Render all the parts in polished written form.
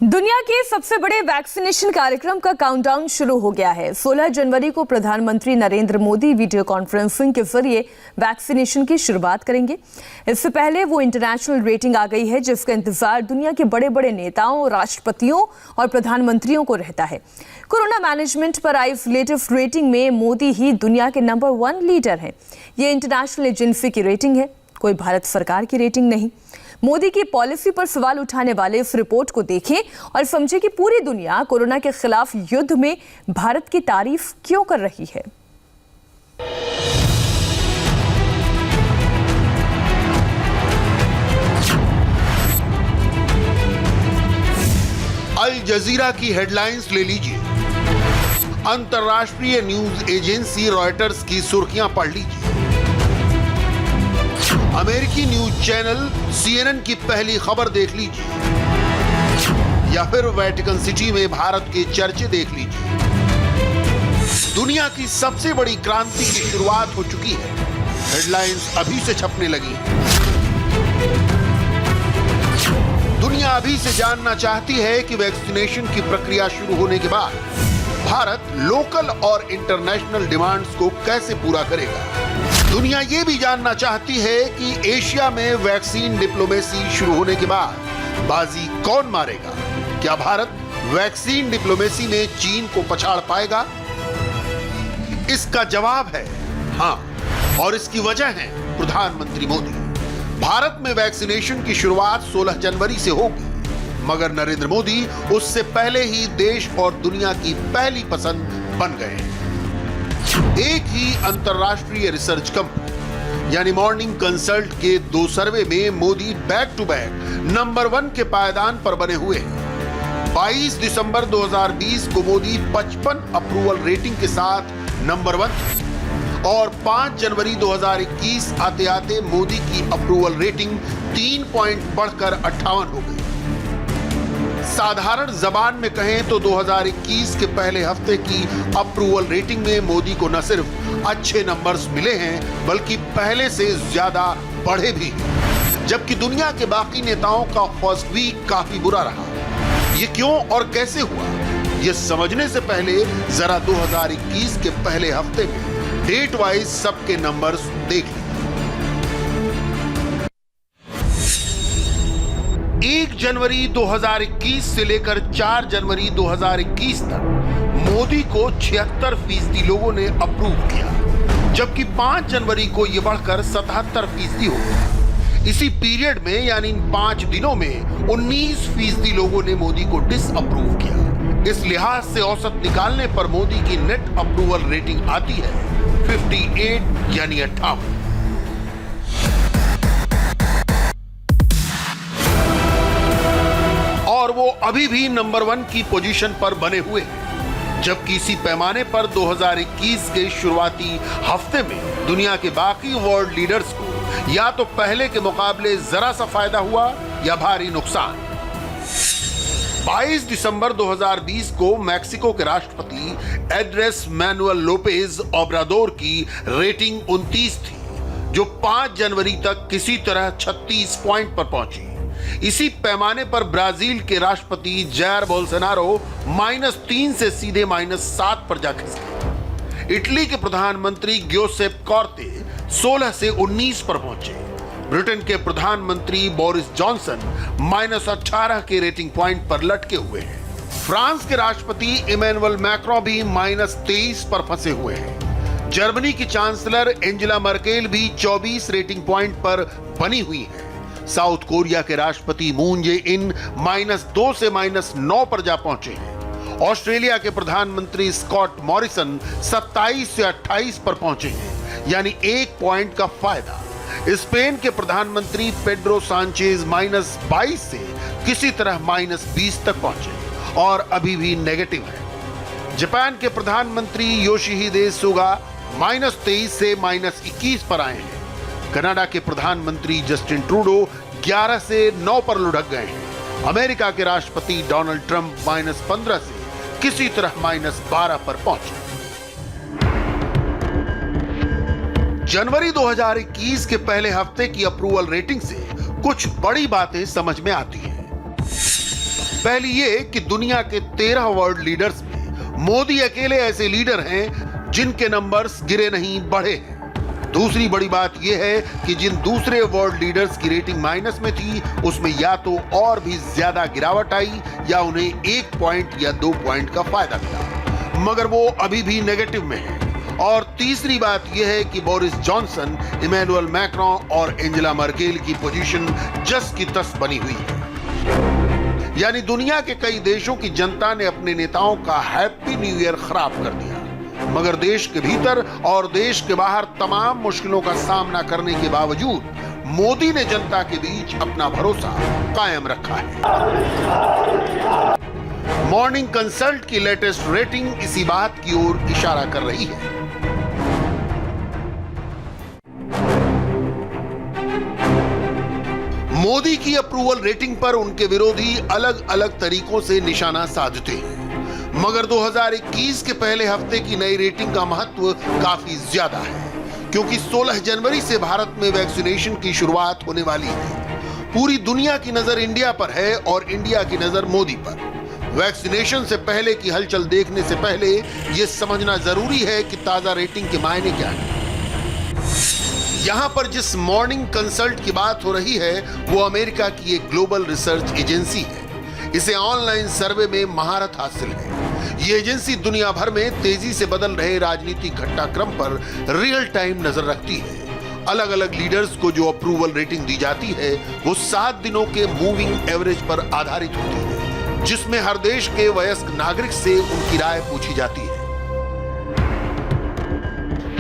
दुनिया के सबसे बड़े वैक्सीनेशन कार्यक्रम का काउंटडाउन शुरू हो गया है। 16 जनवरी को प्रधानमंत्री नरेंद्र मोदी वीडियो कॉन्फ्रेंसिंग के जरिए वैक्सीनेशन की शुरुआत करेंगे। इससे पहले वो इंटरनेशनल रेटिंग आ गई है, जिसका इंतजार दुनिया के बड़े बड़े नेताओं, राष्ट्रपतियों और प्रधानमंत्रियों को रहता है। कोरोना मैनेजमेंट पर आई रिलेटिव रेटिंग में मोदी ही दुनिया के नंबर 1 लीडर हैं। ये इंटरनेशनल एजेंसी की रेटिंग है, कोई भारत सरकार की रेटिंग नहीं। मोदी की पॉलिसी पर सवाल उठाने वाले इस रिपोर्ट को देखें और समझें कि पूरी दुनिया कोरोना के खिलाफ युद्ध में भारत की तारीफ क्यों कर रही है। अल जजीरा की हेडलाइंस ले लीजिए, अंतर्राष्ट्रीय न्यूज एजेंसी रॉयटर्स की सुर्खियां पढ़ लीजिए, अमेरिकी न्यूज चैनल CNN की पहली खबर देख लीजिए, या फिर वेटिकन सिटी में भारत के चर्चे देख लीजिए। दुनिया की सबसे बड़ी क्रांति की शुरुआत हो चुकी है, हेडलाइंस अभी से छपने लगी हैं। दुनिया अभी से जानना चाहती है कि वैक्सीनेशन की प्रक्रिया शुरू होने के बाद भारत लोकल और इंटरनेशनल डिमांड्स को कैसे पूरा करेगा। दुनिया ये भी जानना चाहती है कि एशिया में वैक्सीन डिप्लोमेसी शुरू होने के बाद बाजी कौन मारेगा। क्या भारत वैक्सीन डिप्लोमेसी में चीन को पछाड़ पाएगा? इसका जवाब है हाँ, और इसकी वजह है प्रधानमंत्री मोदी। भारत में वैक्सीनेशन की शुरुआत 16 जनवरी से होगी, मगर नरेंद्र मोदी उससे पहले ही देश और दुनिया की पहली पसंद बन गए हैं। एक ही अंतरराष्ट्रीय रिसर्च कंपनी यानी मॉर्निंग कंसल्ट के 2 सर्वे में Modi back to back number 1 के पायदान पर बने हुए हैं। 22 दिसंबर 2020 को मोदी 55 अप्रूवल रेटिंग के साथ नंबर 1 और 5 जनवरी 2021 आते आते मोदी की अप्रूवल रेटिंग 3 पॉइंट बढ़कर 58 हो गई। साधारण जबान में कहें तो 2021 के पहले हफ्ते की अप्रूवल रेटिंग में मोदी को न सिर्फ अच्छे नंबर्स मिले हैं, बल्कि पहले से ज्यादा बढ़े भी, जबकि दुनिया के बाकी नेताओं का फर्स्ट वीक काफी बुरा रहा। ये क्यों और कैसे हुआ, ये समझने से पहले जरा 2021 के पहले हफ्ते में डेट वाइज सबके नंबर्स देख लें। 1 जनवरी 2021 से लेकर 4 जनवरी 2021 तक मोदी को 76% लोगों ने अप्रूव किया, जबकि 5 जनवरी को यह बढ़कर 77% हो गया। इसी पीरियड में यानी 5 दिनों में 19% लोगों ने मोदी को डिसअप्रूव किया। इस लिहाज से औसत निकालने पर मोदी की नेट अप्रूवल रेटिंग आती है 58 यानी 58। और वो अभी भी नंबर 1 की पोजीशन पर बने हुए हैं, जबकि इसी पैमाने पर 2021 के शुरुआती हफ्ते में दुनिया के बाकी वर्ल्ड लीडर्स को या तो पहले के मुकाबले जरा सा फायदा हुआ या भारी नुकसान। 22 दिसंबर 2020 को मैक्सिको के राष्ट्रपति एंड्रेस मैनुअल लोपेज ओब्राडोर की रेटिंग 29 थी, जो 5 जनवरी तक किसी तरह 36 पॉइंट पर पहुंची। इसी पैमाने पर ब्राजील के राष्ट्रपति जायर बोल्सोनारो -3 से सीधे -7 पर जा खिसके। इटली के प्रधानमंत्री ग्योसेप कोर्ते 16 से 19 पर पहुंचे। ब्रिटेन के प्रधानमंत्री बोरिस जॉनसन -18 के रेटिंग पॉइंट पर लटके हुए हैं। फ्रांस के राष्ट्रपति इमैनुअल मैक्रों भी -23 पर फंसे हुए हैं। जर्मनी की चांसलर एंजेला मर्केल भी 24 रेटिंग पॉइंट पर बनी हुई है। साउथ कोरिया के राष्ट्रपति मून जे इन -2 से -9 पर जा पहुंचे हैं। ऑस्ट्रेलिया के प्रधानमंत्री स्कॉट मॉरिसन 27 से 28 पर पहुंचे हैं, यानी 1 पॉइंट का फायदा। स्पेन के प्रधानमंत्री पेड्रो सांचेज -22 से किसी तरह -20 तक पहुंचे और अभी भी नेगेटिव है। जापान के प्रधानमंत्री योशिहिदे सुगा -23 से -21 पर आए हैं। कनाडा के प्रधानमंत्री जस्टिन ट्रूडो 11 से 9 पर लुढ़क गए हैं। अमेरिका के राष्ट्रपति डोनाल्ड ट्रंप -15 से किसी तरह -12 पर पहुंचे। जनवरी 2021 के पहले हफ्ते की अप्रूवल रेटिंग से कुछ बड़ी बातें समझ में आती हैं। पहली ये कि दुनिया के 13 वर्ल्ड लीडर्स में मोदी अकेले ऐसे लीडर हैं जिनके नंबर्स गिरे नहीं बढ़े हैं। दूसरी बड़ी बात यह है कि जिन दूसरे वर्ल्ड लीडर्स की रेटिंग माइनस में थी उसमें या तो और भी ज्यादा गिरावट आई या उन्हें 1 पॉइंट या 2 पॉइंट का फायदा मिला, मगर वो अभी भी नेगेटिव में है। और तीसरी बात यह है कि बोरिस जॉनसन, इमैनुअल मैक्रोन और एंजेला मर्केल की पोजीशन जस की तस बनी हुई है। यानी दुनिया के कई देशों की जनता ने अपने नेताओं का हैप्पी न्यू ईयर खराब कर दिया, मगर देश के भीतर और देश के बाहर तमाम मुश्किलों का सामना करने के बावजूद मोदी ने जनता के बीच अपना भरोसा कायम रखा है। मॉर्निंग कंसल्ट की लेटेस्ट रेटिंग इसी बात की ओर इशारा कर रही है। मोदी की अप्रूवल रेटिंग पर उनके विरोधी अलग अलग तरीकों से निशाना साधते हैं, मगर 2021 के पहले हफ्ते की नई रेटिंग का महत्व काफी ज्यादा है, क्योंकि 16 जनवरी से भारत में वैक्सीनेशन की शुरुआत होने वाली है। पूरी दुनिया की नजर इंडिया पर है और इंडिया की नजर मोदी पर। वैक्सीनेशन से पहले की हलचल देखने से पहले यह समझना जरूरी है कि ताजा रेटिंग के मायने क्या है। यहां पर जिस मॉर्निंग कंसल्ट की बात हो रही है वो अमेरिका की एक ग्लोबल रिसर्च एजेंसी है। इसे ऑनलाइन सर्वे में महारत हासिल है। ये एजेंसी दुनिया भर में तेजी से बदल रहे राजनीतिक घटनाक्रम पर रियल टाइम नजर रखती है। अलग अलग लीडर्स को जो अप्रूवल रेटिंग दी जाती है वो 7 दिनों के मूविंग एवरेज पर आधारित होती है, जिसमें हर देश के वयस्क नागरिक से उनकी राय पूछी जाती है।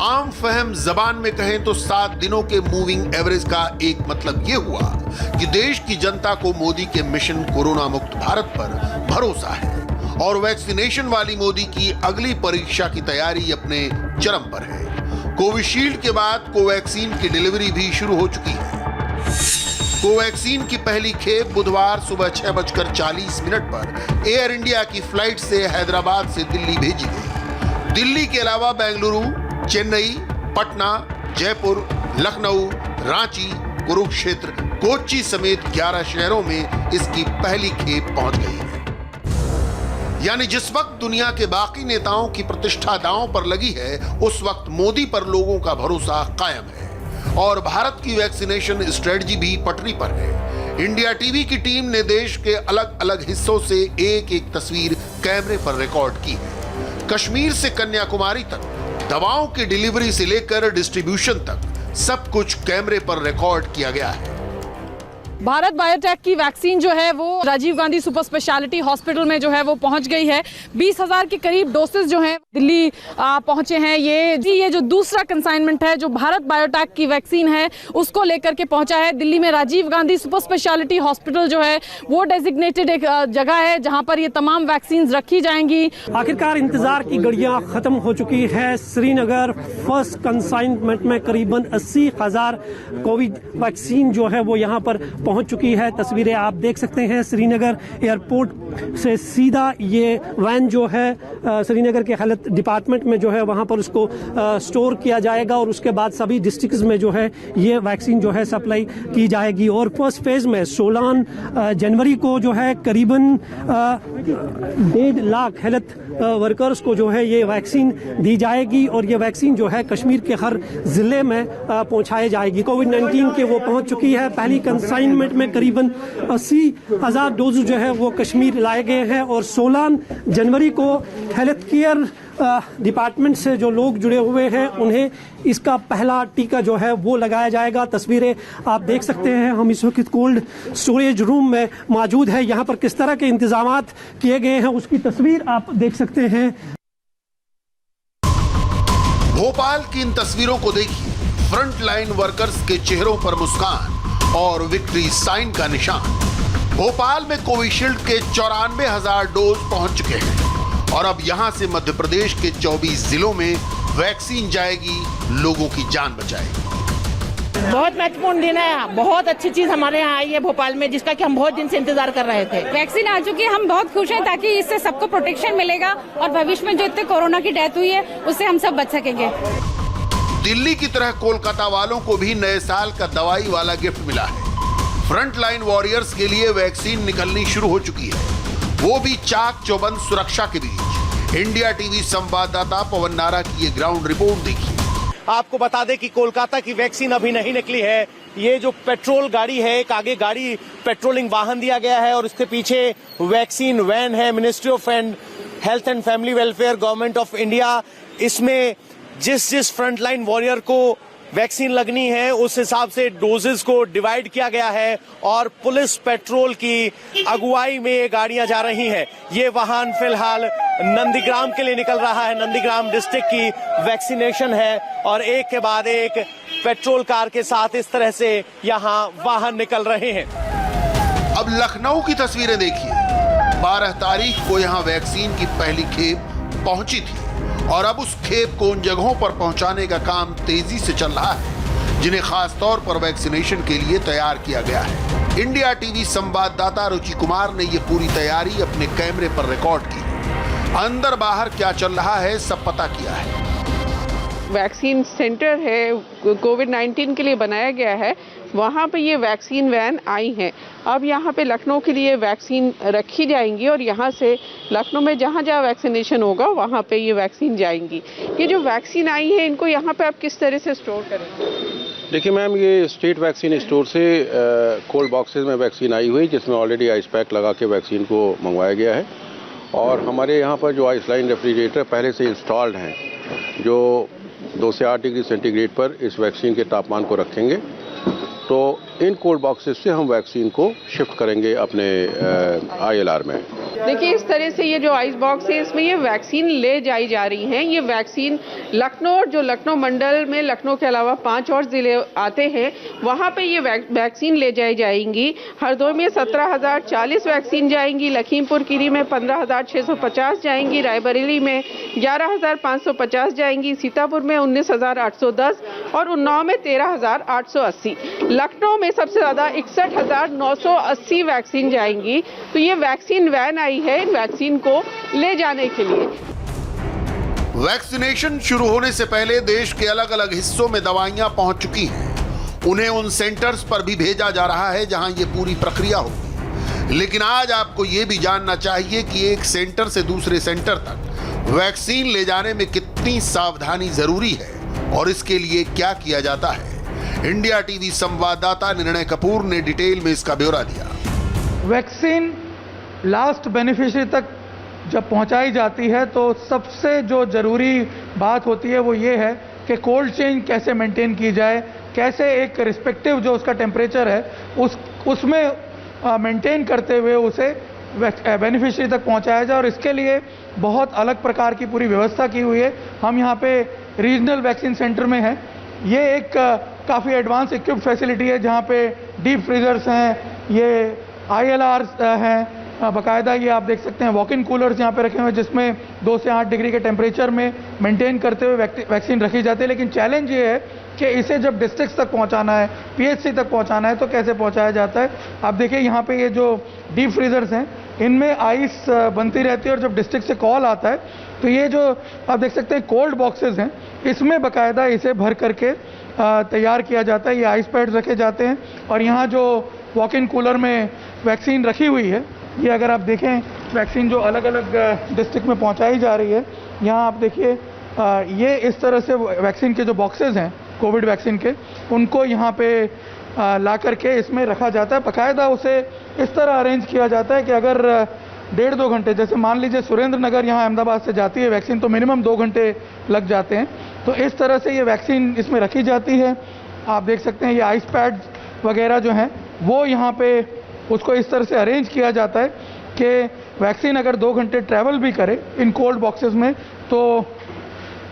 आम फहम जबान में कहें तो 7 दिनों के मूविंग एवरेज का एक मतलब यह हुआ कि देश की जनता को मोदी के मिशन कोरोना मुक्त भारत पर भरोसा है और वैक्सीनेशन वाली मोदी की अगली परीक्षा की तैयारी अपने चरम पर है। कोविशील्ड के बाद कोवैक्सीन की डिलीवरी भी शुरू हो चुकी है। कोवैक्सीन की पहली खेप बुधवार सुबह 6:40 पर एयर इंडिया की फ्लाइट से हैदराबाद से दिल्ली भेजी गई। दिल्ली के अलावा बेंगलुरु, चेन्नई, पटना, जयपुर, लखनऊ, रांची, कुरुक्षेत्र, कोच्चि समेत 11 शहरों में इसकी पहली खेप पहुंच गई है। यानी जिस वक्त दुनिया के बाकी नेताओं की प्रतिष्ठा दांव पर लगी है, उस वक्त मोदी पर लोगों का भरोसा कायम है और भारत की वैक्सीनेशन स्ट्रेटजी भी पटरी पर है। इंडिया टीवी की टीम ने देश के अलग अलग हिस्सों से एक एक तस्वीर कैमरे पर रिकॉर्ड की है। कश्मीर से कन्याकुमारी तक दवाओं की डिलीवरी से लेकर डिस्ट्रीब्यूशन तक सब कुछ कैमरे पर रिकॉर्ड किया गया है। भारत बायोटेक की वैक्सीन जो है वो Rajiv Gandhi super speciality hospital में जो है वो पहुंच गई है। 20,000 के करीब डोसेस जो हैं दिल्ली पहुंचे हैं। ये जो दूसरा कंसाइनमेंट है जो भारत बायोटेक की वैक्सीन है उसको लेकर के पहुंचा है। दिल्ली में Rajiv Gandhi super speciality hospital जो है वो डेजिग्नेटेड एक जगह है जहां पर ये तमाम वैक्सीन रखी जाएंगी। आखिरकार इंतजार की घड़ियां खत्म हो चुकी है। श्रीनगर फर्स्ट कंसाइनमेंट में करीबन 80,000 कोविड वैक्सीन जो है वो यहाँ पर पहुंच चुकी है। तस्वीरें आप देख सकते हैं। श्रीनगर एयरपोर्ट से सीधा ये वैन जो है श्रीनगर के हेल्थ डिपार्टमेंट में जो है वहां पर उसको स्टोर किया जाएगा और उसके बाद सभी डिस्ट्रिक्ट्स में जो है ये वैक्सीन जो है सप्लाई की जाएगी। और फर्स्ट फेज में 16 जनवरी को जो है करीबन 1.5 लाख हेल्थ वर्कर्स को जो है ये वैक्सीन दी जाएगी और ये वैक्सीन जो है कश्मीर के हर जिले में पहुंचाई जाएगी। कोविड-19 के वो पहुंच चुकी है। पहली कंसाइनमेंट में करीबन 80,000 डोज जो है वो कश्मीर लाए गए हैं और 16 जनवरी को हेल्थ केयर डिपार्टमेंट से जो लोग जुड़े हुए हैं उन्हें इसका पहला टीका जो है वो लगाया जाएगा। तस्वीरें आप देख सकते हैं। हम इस वक्त कोल्ड स्टोरेज रूम में मौजूद है। यहाँ पर किस तरह के इंतजामात किए गए हैं उसकी तस्वीर आप देख सकते हैं। भोपाल की इन तस्वीरों को देखिए। फ्रंट लाइन वर्कर्स के चेहरों पर मुस्कान और विक्ट्री साइन का निशान। भोपाल में कोविशील्ड के 94,000 डोज पहुंच चुके हैं और अब यहां से मध्य प्रदेश के 24 जिलों में वैक्सीन जाएगी, लोगों की जान बचाएगी। बहुत महत्वपूर्ण दिन है। बहुत अच्छी चीज हमारे यहाँ आई है भोपाल में जिसका कि हम बहुत दिन से इंतजार कर रहे थे। वैक्सीन आ चुकी है, हम बहुत खुश हैं ताकि इससे सबको प्रोटेक्शन मिलेगा और भविष्य में जो इतने कोरोना की डेथ हुई है उससे हम सब बच सकेंगे। दिल्ली की तरह कोलकाता वालों को भी नए साल का दवाई वाला गिफ्ट मिला है। फ्रंट लाइन वॉरियर्स के लिए वैक्सीन निकलनी शुरू हो चुकी है। वो भी चाक चौबंद सुरक्षा के बीच। इंडिया टीवी संवाददाता पवन नारा की ये ग्राउंड रिपोर्ट देखिए। आपको बता दें कि कोलकाता की वैक्सीन अभी नहीं निकली है। ये जो पेट्रोल गाड़ी है, एक आगे गाड़ी पेट्रोलिंग वाहन दिया गया है और उसके पीछे वैक्सीन वैन है। Ministry of health and family welfare, government of India, इसमें जिस फ्रंटलाइन वॉरियर को वैक्सीन लगनी है उस हिसाब से डोजेस को डिवाइड किया गया है और पुलिस पेट्रोल की अगुवाई में ये गाड़ियां जा रही हैं। ये वाहन फिलहाल नंदीग्राम के लिए निकल रहा है। नंदीग्राम डिस्ट्रिक्ट की वैक्सीनेशन है और एक के बाद एक पेट्रोल कार के साथ इस तरह से यहां वाहन निकल रहे हैं। अब लखनऊ की तस्वीरें देखिए। 12 तारीख को यहां वैक्सीन की पहली खेप पहुंची थी और अब उस खेप को उन जगहों पर पहुंचाने का काम तेजी से चल रहा है जिन्हें खास तौर पर वैक्सीनेशन के लिए तैयार किया गया है। इंडिया टीवी संवाददाता रुचि कुमार ने ये पूरी तैयारी अपने कैमरे पर रिकॉर्ड की। अंदर बाहर क्या चल रहा है सब पता किया है। वैक्सीन सेंटर है, कोविड-19 के लिए बनाया गया है, वहाँ पे ये वैक्सीन वैन आई हैं। अब यहाँ पे लखनऊ के लिए वैक्सीन रखी जाएंगी और यहाँ से लखनऊ में जहाँ जहाँ वैक्सीनेशन होगा वहाँ पे ये वैक्सीन जाएंगी। ये जो वैक्सीन आई है इनको यहाँ पे आप किस तरह से स्टोर करेंगे? देखिए मैम, ये स्टेट वैक्सीन स्टोर से कोल्ड बॉक्सेस में वैक्सीन आई हुई जिसमें ऑलरेडी आइस पैक लगा के वैक्सीन को मंगवाया गया है और हमारे यहाँ पर जो आइस लाइन रेफ्रिजरेटर पहले से इंस्टॉल्ड हैं जो 2 से 8 डिग्री सेंटीग्रेड पर इस वैक्सीन के तापमान को रखेंगे। तो इन कोल्ड बॉक्सेस से हम वैक्सीन को शिफ्ट करेंगे अपने ILR में। देखिए इस तरह से ये जो आइस बॉक्स है इसमें ये वैक्सीन ले जाई जा रही हैं। ये वैक्सीन लखनऊ, जो लखनऊ मंडल में लखनऊ के अलावा 5 और जिले आते हैं वहाँ पे ये वैक्सीन ले जाई जाएंगी। हरदोई में 17,040 वैक्सीन जाएंगी, लखीमपुर खीरी में 15,650 जाएंगी, रायबरेली में 11,550 जाएंगी, सीतापुर में 19,810 और उन्नाव में 13,880। लखनऊ में सबसे ज़्यादा 61,980 वैक्सीन जाएंगी। तो ये वैक्सीन वैन आई है इन वैक्सीन को ले जाने के लिए। वैक्सीनेशन शुरू होने से पहले देश के अलग अलग हिस्सों में दवाइयां पहुंच चुकी हैं। उन्हें उन सेंटर्स पर भी भेजा जा रहा है जहां ये पूरी प्रक्रिया होगी। लेकिन आज आपको ये भी जानना चाहिए कि एक सेंटर से दूसरे सेंटर तक वैक्सीन ले जाने में कितनी सावधानी जरूरी है और इसके लिए क्या किया जाता है। इंडिया टीवी संवाददाता निर्णय कपूर ने डिटेल में इसका ब्यौरा दिया। वैक्सीन लास्ट बेनिफिशियरी तक जब पहुंचाई जाती है तो सबसे जो ज़रूरी बात होती है वो ये है कि कोल्ड चेन कैसे मेंटेन की जाए, कैसे एक रिस्पेक्टिव जो उसका टेम्परेचर है उसमें मेंटेन करते हुए उसे बेनिफिशियरी तक पहुंचाया जाए और इसके लिए बहुत अलग प्रकार की पूरी व्यवस्था की हुई है। हम यहाँ पे रीजनल वैक्सीन सेंटर में हैं। ये एक काफ़ी एडवांस इक्विप्ड फैसिलिटी है जहाँ पे डीप फ्रीजर्स हैं, ये ILRs हैं, बाकायदा ये आप देख सकते हैं वॉक इन कूलर्स यहाँ पे रखे हुए हैं जिसमें 2 से 8 डिग्री के टेम्परेचर में मेंटेन करते हुए वैक्सीन रखी जाती है। लेकिन चैलेंज ये है कि इसे जब डिस्ट्रिक्ट तक पहुँचाना है, PHC तक पहुँचाना है तो कैसे पहुँचाया जाता है। आप देखिए यहाँ पे ये जो डीप फ्रीजर्स हैं इनमें आइस बनती रहती है और जब डिस्ट्रिक्ट से कॉल आता है तो ये जो आप देख सकते हैं कोल्ड बॉक्सेस हैं इसमें बाकायदा इसे भर करके तैयार किया जाता है। ये आइस पैड्स रखे जाते हैं और यहाँ जो वॉक इन कूलर में वैक्सीन रखी हुई है, ये अगर आप देखें वैक्सीन जो अलग अलग डिस्ट्रिक्ट में पहुँचाई जा रही है, यहाँ आप देखिए ये इस तरह से वैक्सीन के जो बॉक्सेस हैं कोविड वैक्सीन के उनको यहाँ पे ला करके इसमें रखा जाता है। बाकायदा उसे इस तरह अरेंज किया जाता है कि अगर 1.5-2 घंटे, जैसे मान लीजिए सुरेंद्र नगर यहाँ अहमदाबाद से जाती है वैक्सीन तो मिनिमम 2 घंटे लग जाते हैं। तो इस तरह से ये वैक्सीन इसमें रखी जाती है। आप देख सकते हैं ये आइस पैड्स वगैरह जो हैं वो यहाँ पे उसको इस तरह से अरेंज किया जाता है कि वैक्सीन अगर 2 घंटे ट्रैवल भी करे इन कोल्ड बॉक्सेस में तो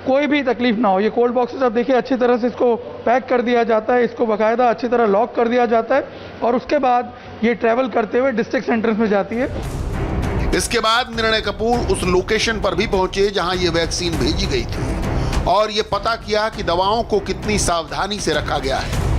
कोई भी तकलीफ ना हो। ये कोल्ड बॉक्सेस आप देखिए अच्छी तरह से इसको पैक कर दिया जाता है, इसको बाकायदा अच्छी तरह लॉक कर दिया जाता है और उसके बाद ये ट्रैवल करते हुए डिस्ट्रिक्ट सेंटर्स में जाती है। इसके बाद निर्णय कपूर उस लोकेशन पर भी पहुंचे जहां ये वैक्सीन भेजी गई थी और ये पता किया कि दवाओं को कितनी सावधानी से रखा गया है।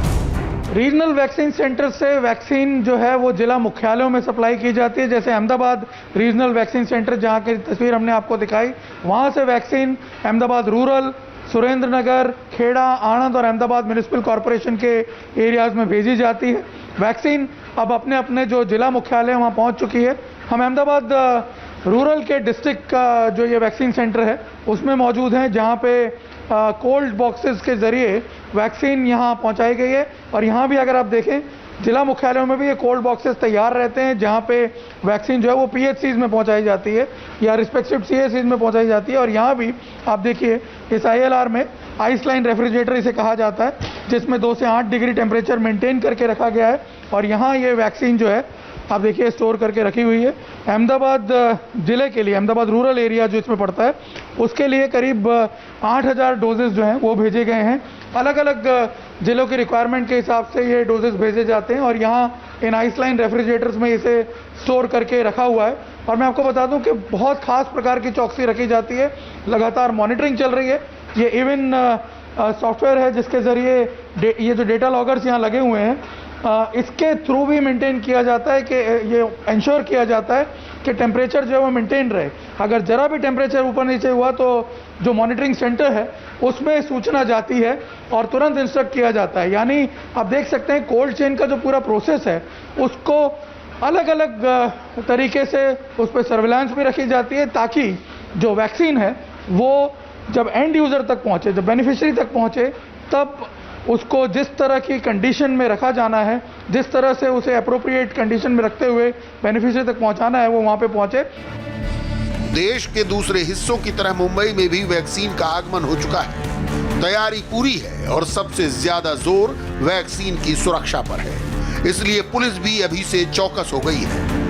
रीजनल वैक्सीन सेंटर से वैक्सीन जो है वो जिला मुख्यालयों में सप्लाई की जाती है। जैसे अहमदाबाद रीजनल वैक्सीन सेंटर जहाँ की तस्वीर हमने आपको दिखाई, वहाँ से वैक्सीन अहमदाबाद रूरल, सुरेंद्र नगर, खेड़ा, आणंद और अहमदाबाद म्यूनिसिपल कॉरपोरेशन के एरियाज़ में भेजी जाती है। वैक्सीन अब अपने अपने जो जिला मुख्यालय वहाँ पहुँच चुकी है। हम अहमदाबाद रूरल के डिस्ट्रिक्ट का जो ये वैक्सीन सेंटर है उसमें मौजूद हैं, जहाँ पे कोल्ड बॉक्सेस के ज़रिए वैक्सीन यहाँ पहुँचाई गई है। और यहाँ भी अगर आप देखें, जिला मुख्यालयों में भी ये कोल्ड बॉक्सेस तैयार रहते हैं, जहाँ पे वैक्सीन जो है वो PHCs में पहुँचाई जाती है या रिस्पेक्टिव CHCs में पहुँचाई जाती है। और यहाँ भी आप देखिए, इस ILR में आइस लाइन रेफ्रिजरेटर इसे कहा जाता है, जिसमें 2 से 8 डिग्री टेम्परेचर मेंटेन करके रखा गया है। और यहाँ ये वैक्सीन जो है आप देखिए स्टोर करके रखी हुई है। अहमदाबाद ज़िले के लिए, अहमदाबाद रूरल एरिया जो इसमें पड़ता है, उसके लिए करीब 8000 डोजेज़ जो हैं वो भेजे गए हैं। अलग अलग ज़िलों की रिक्वायरमेंट के हिसाब से ये डोजेज़ भेजे जाते हैं और यहाँ इन आइसलाइन रेफ्रिजरेटर्स में इसे स्टोर करके रखा हुआ है। और मैं आपको बता दूं कि बहुत ख़ास प्रकार की चौकसी रखी जाती है, लगातार मॉनिटरिंग चल रही है। ये इवन सॉफ्टवेयर है जिसके ज़रिए ये जो डेटा लॉगर्स यहाँ लगे हुए हैं, इसके थ्रू भी मेंटेन किया जाता है कि ये इंश्योर किया जाता है कि टेम्परेचर जो है वो मेंटेन रहे। अगर ज़रा भी टेम्परेचर ऊपर नीचे हुआ तो जो मॉनिटरिंग सेंटर है उसमें सूचना जाती है और तुरंत इंस्ट्रक्ट किया जाता है। यानी आप देख सकते हैं कोल्ड चेन का जो पूरा प्रोसेस है उसको अलग अलग तरीके से उस पर सर्विलांस भी रखी जाती है, ताकि जो वैक्सीन है वो जब एंड यूज़र तक पहुँचे, जब बेनिफिशियरी तक पहुँचे, तब उसको जिस तरह की कंडीशन में रखा जाना है, जिस तरह से उसे अप्रोप्रिएट कंडीशन में रखते हुए बेनिफिशियरी तक पहुंचाना है, वो वहां पे पहुंचे। देश के दूसरे हिस्सों की तरह मुंबई में भी वैक्सीन का आगमन हो चुका है। तैयारी पूरी है और सबसे ज्यादा जोर वैक्सीन की सुरक्षा पर है, इसलिए पुलिस भी अभी से चौकस हो गई है।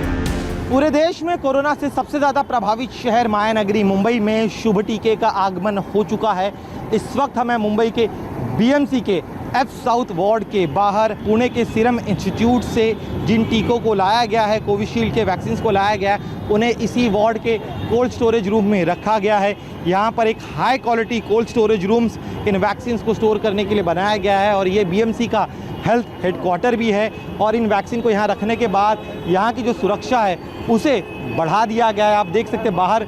पूरे देश में कोरोना से सबसे ज़्यादा प्रभावित शहर मायानगरी मुंबई में शुभ टीके का आगमन हो चुका है। इस वक्त हमें मुंबई के BMC के F साउथ वार्ड के बाहर पुणे के सीरम इंस्टीट्यूट से जिन टीकों को लाया गया है, कोविशील्ड के वैक्सीन को लाया गया है, उन्हें इसी वार्ड के कोल्ड स्टोरेज रूम में रखा गया है। यहाँ पर एक high quality cold storage rooms इन वैक्सीन को स्टोर करने के लिए बनाया गया है और ये BMC का हेल्थ हेडक्वार्टर भी है। और इन वैक्सीन को यहाँ रखने के बाद यहाँ की जो सुरक्षा है उसे बढ़ा दिया गया है। आप देख सकते हैं बाहर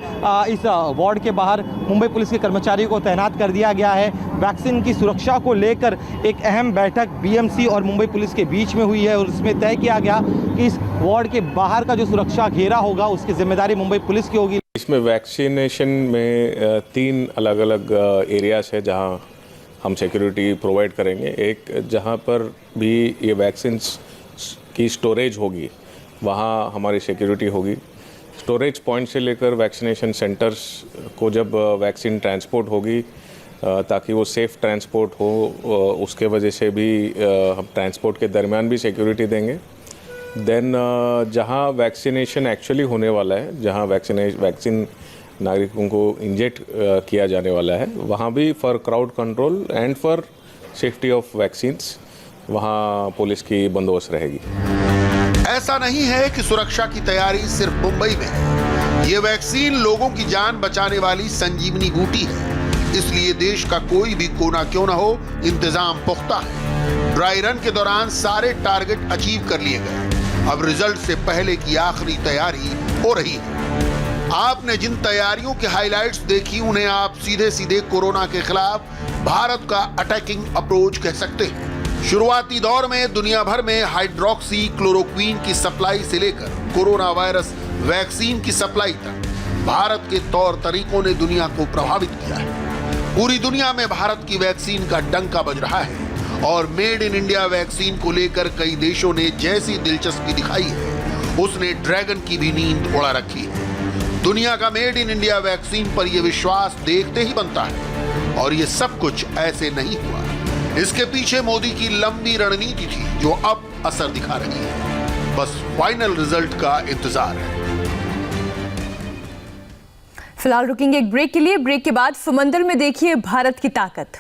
इस वार्ड के बाहर मुंबई पुलिस के कर्मचारियों को तैनात कर दिया गया है। वैक्सीन की सुरक्षा को लेकर एक अहम बैठक BMC और मुंबई पुलिस के बीच में हुई है और उसमें तय किया गया कि इस वार्ड के बाहर का जो सुरक्षा घेरा होगा उसकी जिम्मेदारी मुंबई पुलिस की होगी। इसमें वैक्सीनेशन में 3 अलग अलग एरियाज है जहां हम सिक्योरिटी प्रोवाइड करेंगे। एक जहां पर भी ये वैक्सीन्स की स्टोरेज होगी वहाँ हमारी सिक्योरिटी होगी। स्टोरेज पॉइंट से लेकर वैक्सीनेशन सेंटर्स को जब वैक्सीन ट्रांसपोर्ट होगी ताकि वो सेफ़ ट्रांसपोर्ट हो, उसके वजह से भी हम ट्रांसपोर्ट के दरमियान भी सिक्योरिटी देंगे। देन जहाँ वैक्सीनेशन एक्चुअली होने वाला है, जहाँ वैक्सीन नागरिकों को इंजेक्ट किया जाने वाला है, वहाँ भी for crowd control and for safety of vaccines वहाँ पुलिस की बंदोबस्त रहेगी। ऐसा नहीं है कि सुरक्षा की तैयारी सिर्फ मुंबई में है। ये वैक्सीन लोगों की जान बचाने वाली संजीवनी बूटी है, इसलिए देश का कोई भी कोना क्यों ना हो, इंतजाम पुख्ता है। ड्राई रन के दौरान सारे टारगेट अचीव कर लिए गए। अब रिजल्ट से पहले की आखिरी तैयारी हो रही है। आपने जिन तैयारियों के हाइलाइट्स देखी, उन्हें आप सीधे सीधे कोरोना के खिलाफ भारत का अटैकिंग अप्रोच कह सकते हैं। शुरुआती दौर में दुनिया भर में हाइड्रोक्सी क्लोरोक्वीन की सप्लाई से लेकर कोरोना वायरस वैक्सीन की सप्लाई तक भारत के तौर तरीकों ने दुनिया को प्रभावित किया है। पूरी दुनिया में भारत की वैक्सीन का डंका बज रहा है और मेड इन इंडिया वैक्सीन को लेकर कई देशों ने जैसी दिलचस्पी दिखाई है, उसने ड्रैगन की भी नींद उड़ा रखी है। दुनिया का मेड इन इंडिया वैक्सीन पर यह विश्वास देखते ही बनता है और ये सब कुछ ऐसे नहीं हुआ। इसके पीछे मोदी की लंबी रणनीति थी जो अब असर दिखा रही है। बस फाइनल रिजल्ट का इंतजार है। फिलहाल रुकेंगे एक ब्रेक के लिए। ब्रेक के बाद समंदर में देखिए भारत की ताकत।